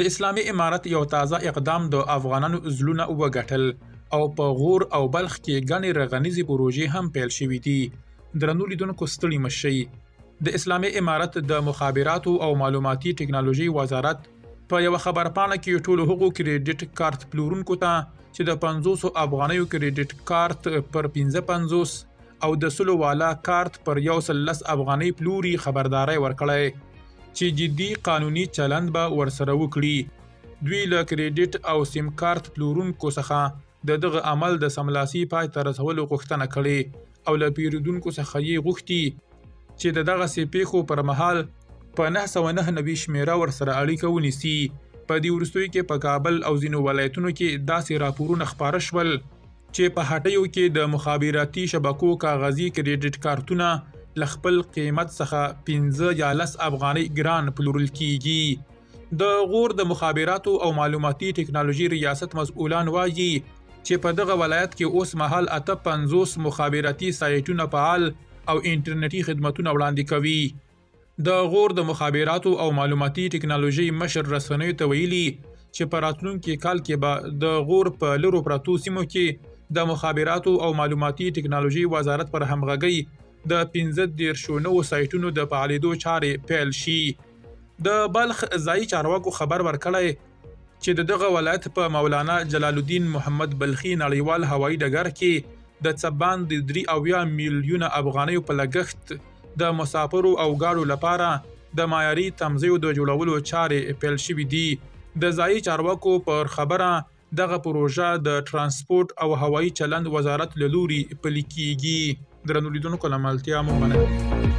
د اسلامي امارت یو تازه اقدام د افغانانو زړونه وګټل او په غور او بلخ کې ګڼې رغنیزې پروژې هم پیل شوې دي. درنو لیدونکو ستړي مه شئ. د اسلامي امارت د مخابراتو او معلوماتي ټکنالوژي وزارت په یو خبرپاڼه کې ټولو هغو کریډټ کارت پلورونکو ته چې د 500 افغانیو کریډټ کارت پر 55 او د 100 والا کارت پر 110 افغانۍ پلوري خبرداري ورکړی چې جدي قانوني چلند به ورسره وکړي. دوی له کریډټ او سیم کارت پلورونکو څخه دغه عمل د سملاسي پای ته رسولو غوښتنه کړې او له پیرودونکو څخه یې غوښتي چې د دغسې پیښو پر مهال په 999 شمیره ورسره اړیکه ونیسي. په دې وروستیو کې په کابل او ځینو ولایتونو کې داسې راپورونه خپاره شول چې په هټیو کې د مخابراتي شبکو کاغذي کریډټ کارتونه له خپل قیمت څخه 15 یا 10 افغانۍ ګران پلورل کیږي. د غور د مخابراتو او معلوماتي ټکنالوژي ریاست مسؤلان وایي چې په دغه ولایت کې اوس مهال 58 مخابراتي سایټونه فعال او انټرنیټي خدمتونه وړاندې کوي. د غور د مخابراتو او معلوماتي ټکنالوژي مشر رسنیو ته ویلي چې په راتلونکي کال کې به د غور په لرو پرتو سیمو کې د مخابراتو او معلوماتي ټکنالوژي وزارت پر همغږۍ د 15 نوو سایټونو د فعالېدو چارې پیل شي. د بلخ ځایي چارواکو خبر ورکړی چې دغه ولایت په مولانا جلال الدین محمد بلخي نړیوال هوایي ډګر کې د څبان د 3 میلیونه افغانیو په لګښت د مسافرو او ګاډو لپاره د معیاري تمځایو د جوړولو چارې پیل شوې دي. د ځایي چارواکو پر خبره دغه پروژه د ترانسپورت او هوایي چلند وزارت له لوري پلي کیږي. درنو لیدونکو له ملتیا مو مننه.